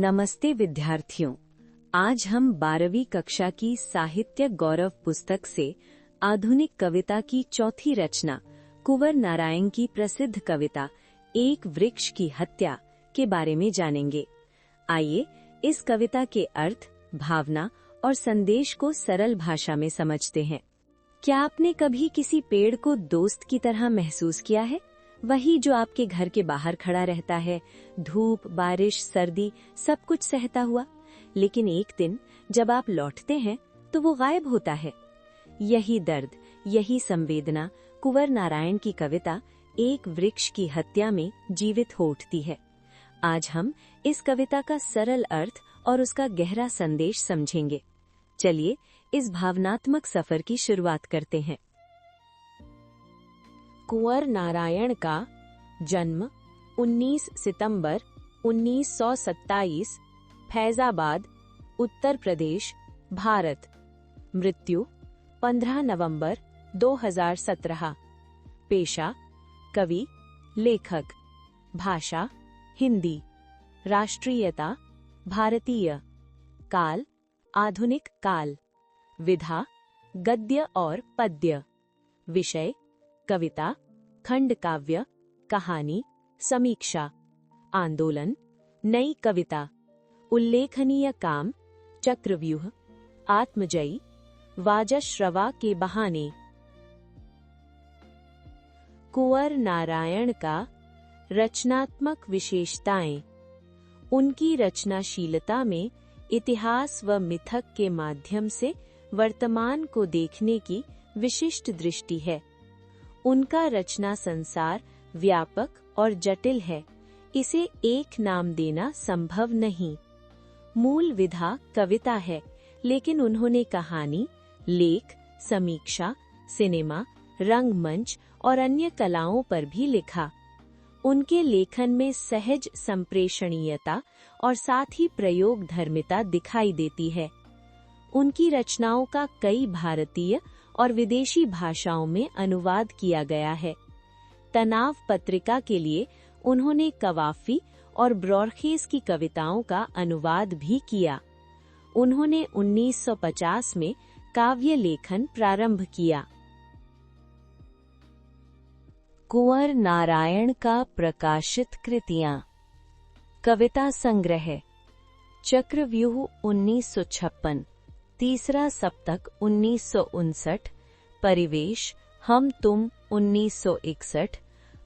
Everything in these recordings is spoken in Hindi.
नमस्ते विद्यार्थियों। आज हम 12वीं कक्षा की साहित्य गौरव पुस्तक से आधुनिक कविता की चौथी रचना कुंवर नारायण की प्रसिद्ध कविता एक वृक्ष की हत्या के बारे में जानेंगे। आइए इस कविता के अर्थ, भावना और संदेश को सरल भाषा में समझते हैं। क्या आपने कभी किसी पेड़ को दोस्त की तरह महसूस किया है? वही जो आपके घर के बाहर खड़ा रहता है, धूप, बारिश, सर्दी सब कुछ सहता हुआ, लेकिन एक दिन जब आप लौटते हैं तो वो गायब होता है। यही दर्द, यही संवेदना कुंवर नारायण की कविता एक वृक्ष की हत्या में जीवित हो उठती है। आज हम इस कविता का सरल अर्थ और उसका गहरा संदेश समझेंगे। चलिए इस भावनात्मक सफर की शुरुआत करते हैं। कुंवर नारायण का जन्म 19 सितंबर 1927 फैजाबाद, उत्तर प्रदेश, भारत। मृत्यु 15 नवंबर 2017। पेशा कवि, लेखक। भाषा हिंदी। राष्ट्रीयता भारतीय। काल आधुनिक काल। विधा गद्य और पद्य। विषय कविता, खंड काव्य, कहानी, समीक्षा। आंदोलन नई कविता। उल्लेखनीय काम चक्रव्यूह, आत्मजयी, वाजश्रवा के बहाने। कुंवर नारायण का रचनात्मक विशेषताएं। उनकी रचनाशीलता में इतिहास व मिथक के माध्यम से वर्तमान को देखने की विशिष्ट दृष्टि है। उनका रचना संसार व्यापक और जटिल है, इसे एक नाम देना संभव नहीं। मूल विधा कविता है, लेकिन उन्होंने कहानी, लेख, समीक्षा, सिनेमा, रंगमंच और अन्य कलाओं पर भी लिखा। उनके लेखन में सहज संप्रेषणीयता और साथ ही प्रयोग धर्मिता दिखाई देती है। उनकी रचनाओं का कई भारतीय और विदेशी भाषाओं में अनुवाद किया गया है। तनाव पत्रिका के लिए उन्होंने कवाफी और ब्रोर्खेस की कविताओं का अनुवाद भी किया। उन्होंने 1950 में काव्य लेखन प्रारंभ किया। कुंवर नारायण का प्रकाशित कृतियां। कविता संग्रह चक्रव्यूह 1956, तीसरा सप्तक 1959, परिवेश हम तुम 1961,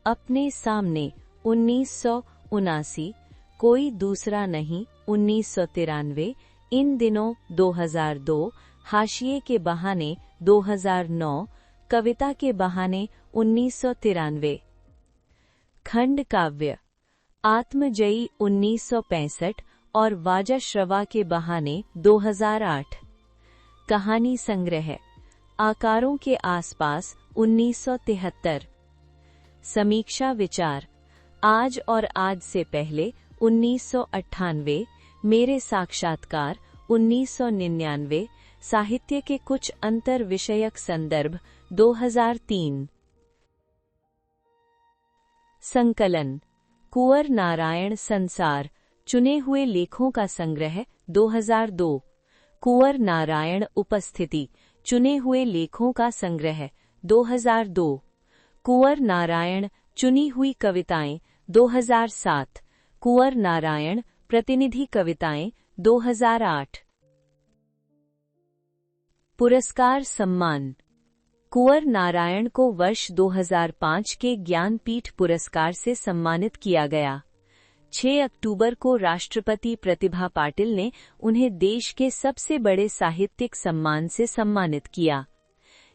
अपने सामने 1979, कोई दूसरा नहीं 1993, इन दिनों 2002, हाशिए के बहाने 2009, कविता के बहाने 1993। खंड काव्य आत्मजयी 1965 और वाजश्रवा के बहाने 2008। कहानी संग्रह आकारों के आसपास 1973। समीक्षा विचार आज और आज से पहले 1998, मेरे साक्षात्कार 1999, साहित्य के कुछ अंतर विषयक संदर्भ 2003। संकलन कुंवर नारायण संसार, चुने हुए लेखों का संग्रह 2002। कुंवर नारायण उपस्थिति, चुने हुए लेखों का संग्रह 2002। कुंवर नारायण चुनी हुई कविताएं 2007। कुंवर नारायण प्रतिनिधि कविताएं 2008। पुरस्कार सम्मान कुंवर नारायण को वर्ष 2005 के ज्ञानपीठ पुरस्कार से सम्मानित किया गया। 6 अक्टूबर को राष्ट्रपति प्रतिभा पाटिल ने उन्हें देश के सबसे बड़े साहित्यिक सम्मान से सम्मानित किया।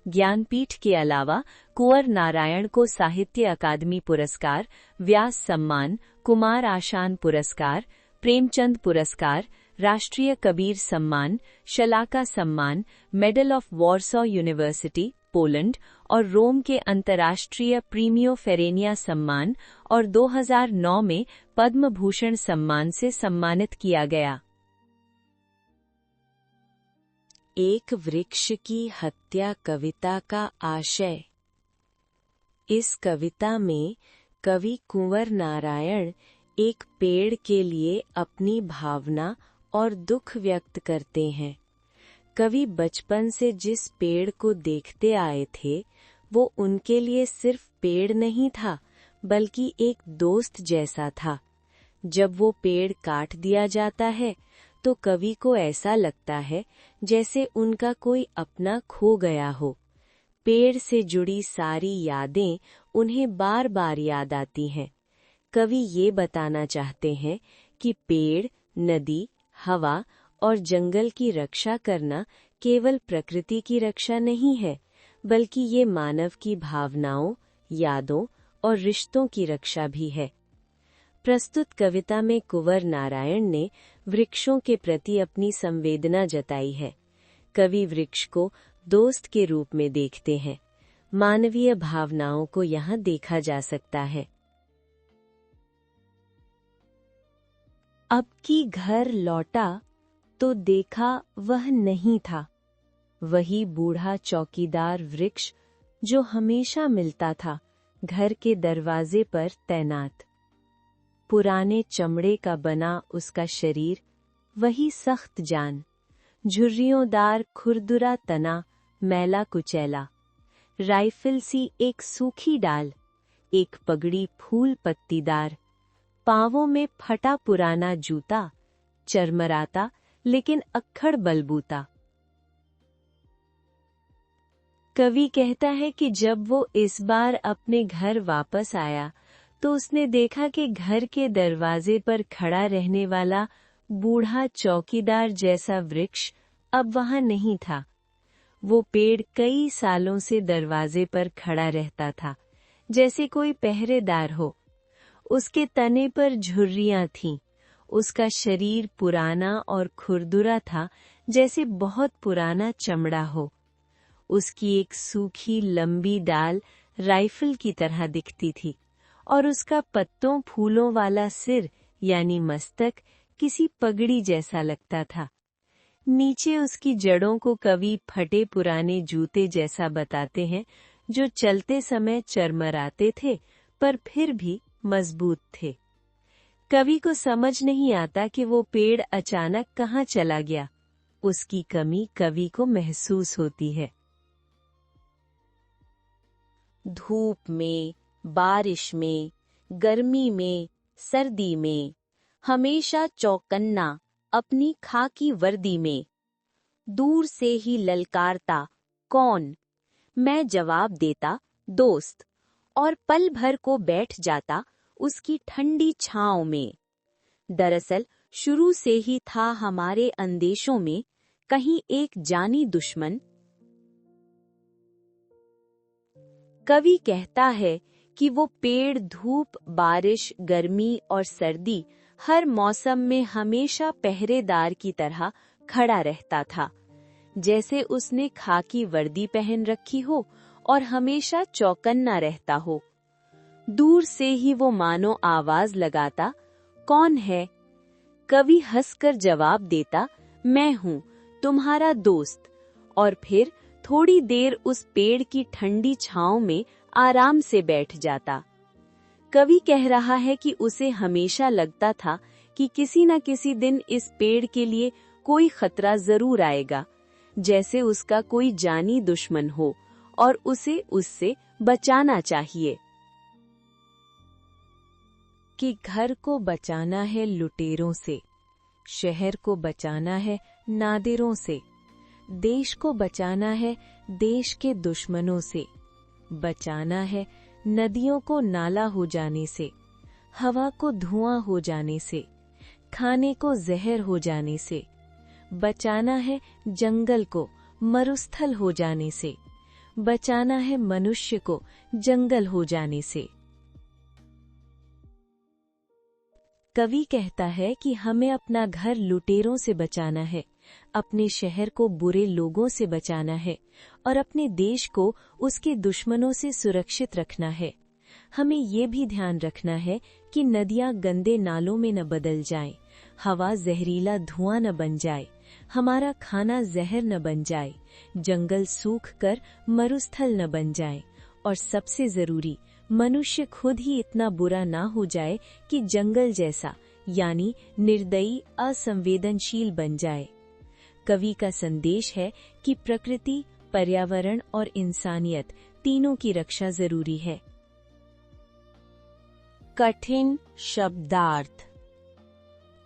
ज्ञानपीठ के अलावा कुंवर नारायण को साहित्य अकादमी पुरस्कार, व्यास सम्मान, कुमार आशान पुरस्कार, प्रेमचंद पुरस्कार, राष्ट्रीय कबीर सम्मान, शलाका सम्मान, मेडल ऑफ वॉर्सॉ यूनिवर्सिटी, पोलैंड और रोम के अंतर्राष्ट्रीय प्रीमियो फेरेनिया सम्मान और 2009 में पद्म भूषण सम्मान से सम्मानित किया गया। एक वृक्ष की हत्या कविता का आशय। इस कविता में कवि कुंवर नारायण एक पेड़ के लिए अपनी भावना और दुख व्यक्त करते हैं। कवि बचपन से जिस पेड़ को देखते आए थे, वो उनके लिए सिर्फ पेड़ नहीं था, बल्कि एक दोस्त जैसा था। जब वो पेड़ काट दिया जाता है, तो कवि को ऐसा लगता है जैसे उनका कोई अपना खो गया हो। पेड़ से जुड़ी सारी यादें उन्हें बार बार याद आती हैं। कवि ये बताना चाहते हैं कि पेड़, नदी, हवा और जंगल की रक्षा करना केवल प्रकृति की रक्षा नहीं है, बल्कि ये मानव की भावनाओं, यादों और रिश्तों की रक्षा भी है। प्रस्तुत कविता में कुंवर नारायण ने वृक्षों के प्रति अपनी संवेदना जताई है। कवि वृक्ष को दोस्त के रूप में देखते हैं। मानवीय भावनाओं को यहाँ देखा जा सकता है। अब की घर लौटा तो देखा वह नहीं था, वही बूढ़ा चौकीदार वृक्ष जो हमेशा मिलता था घर के दरवाजे पर तैनात। पुराने चमड़े का बना उसका शरीर, वही सख्त जान, झुर्रियोंदार खुरदुरा तना, मैला कुचैला, राइफल सी एक सूखी डाल, एक पगड़ी फूल पत्तीदार, पांवों में फटा पुराना जूता, चरमराता लेकिन अक्खड़ बलबूता। कवि कहता है कि जब वो इस बार अपने घर वापस आया, तो उसने देखा कि घर के दरवाजे पर खड़ा रहने वाला बूढ़ा चौकीदार जैसा वृक्ष अब वहां नहीं था। वो पेड़ कई सालों से दरवाजे पर खड़ा रहता था, जैसे कोई पहरेदार हो। उसके तने पर झुर्रियां थीं, उसका शरीर पुराना और खुरदुरा था, जैसे बहुत पुराना चमड़ा हो। उसकी एक सूखी लंबी डाल राइफल की तरह दिखती थी, और उसका पत्तों फूलों वाला सिर यानी मस्तक किसी पगड़ी जैसा लगता था। नीचे उसकी जड़ों को कवि फटे पुराने जूते जैसा बताते हैं, जो चलते समय चरमराते थे पर फिर भी मजबूत थे। कवि को समझ नहीं आता कि वो पेड़ अचानक कहाँ चला गया। उसकी कमी कवि को महसूस होती है। धूप में, बारिश में, गर्मी में, सर्दी में, हमेशा चौकन्ना अपनी खाकी वर्दी में। दूर से ही ललकारता कौन, मैं जवाब देता दोस्त, और पल भर को बैठ जाता उसकी ठंडी छांव में। दरअसल शुरू से ही था हमारे अंदेशों में कहीं एक जानी दुश्मन। कवि कहता है कि वो पेड़ धूप, बारिश, गर्मी और सर्दी हर मौसम में हमेशा पहरेदार की तरह खड़ा रहता था, जैसे उसने खाकी वर्दी पहन रखी हो और हमेशा चौकन्ना रहता हो। दूर से ही वो मानो आवाज लगाता, कौन है? कवि हंसकर जवाब देता, मैं हूँ, तुम्हारा दोस्त, और फिर थोड़ी देर उस पेड़ की ठंडी छांव में आराम से बैठ जाता। कवि कह रहा है कि उसे हमेशा लगता था कि किसी न किसी दिन इस पेड़ के लिए कोई खतरा जरूर आएगा, जैसे उसका कोई जानी दुश्मन हो और उसे उससे बचाना चाहिए। कि घर को बचाना है लुटेरों से, शहर को बचाना है नादिरों से, देश को बचाना है देश के दुश्मनों से, बचाना है नदियों को नाला हो जाने से, हवा को धुआं हो जाने से, खाने को जहर हो जाने से, बचाना है जंगल को मरुस्थल हो जाने से, बचाना है मनुष्य को जंगल हो जाने से। कवि कहता है कि हमें अपना घर लुटेरों से बचाना है, अपने शहर को बुरे लोगों से बचाना है और अपने देश को उसके दुश्मनों से सुरक्षित रखना है। हमें ये भी ध्यान रखना है कि नदियां गंदे नालों में न बदल जाएं, हवा जहरीला धुआं न बन जाए, हमारा खाना जहर न बन जाए, जंगल सूख कर मरुस्थल न बन जाए, और सबसे जरूरी मनुष्य खुद ही इतना बुरा ना हो जाए कि जंगल जैसा यानी निर्दयी असंवेदनशील बन जाए। कवि का संदेश है कि प्रकृति, पर्यावरण और इंसानियत तीनों की रक्षा जरूरी है। कठिन शब्दार्थ।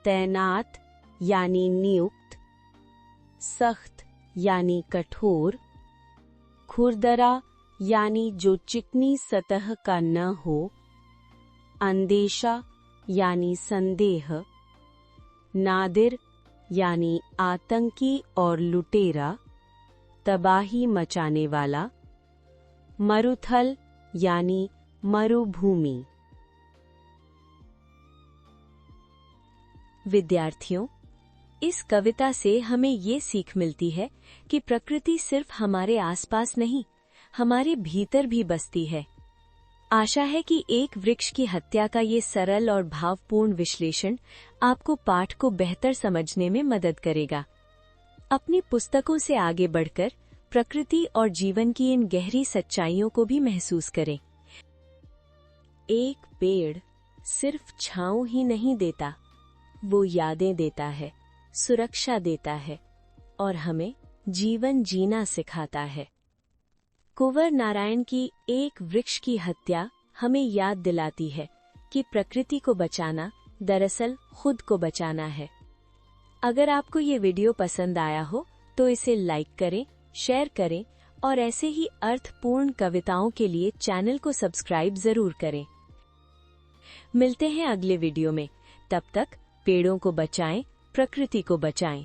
तैनात यानी नियुक्त, सख्त यानी कठोर, खुरदरा यानी जो चिकनी सतह का न हो, अंदेशा यानी संदेह, नादिर यानी आतंकी और लुटेरा, तबाही मचाने वाला, मरुथल यानी मरुभूमि। विद्यार्थियों, इस कविता से हमें ये सीख मिलती है कि प्रकृति सिर्फ हमारे आसपास नहीं, हमारे भीतर भी बसती है। आशा है कि एक वृक्ष की हत्या का ये सरल और भावपूर्ण विश्लेषण आपको पाठ को बेहतर समझने में मदद करेगा। अपनी पुस्तकों से आगे बढ़कर प्रकृति और जीवन की इन गहरी सच्चाइयों को भी महसूस करें। एक पेड़ सिर्फ छांव ही नहीं देता, वो यादें देता है, सुरक्षा देता है और हमें जीवन जीना सिखाता है। कुंवर नारायण की एक वृक्ष की हत्या हमें याद दिलाती है कि प्रकृति को बचाना दरअसल खुद को बचाना है। अगर आपको ये वीडियो पसंद आया हो तो इसे लाइक करें, शेयर करें और ऐसे ही अर्थपूर्ण कविताओं के लिए चैनल को सब्सक्राइब जरूर करें। मिलते हैं अगले वीडियो में। तब तक पेड़ों को बचाएं, प्रकृति को बचाएं।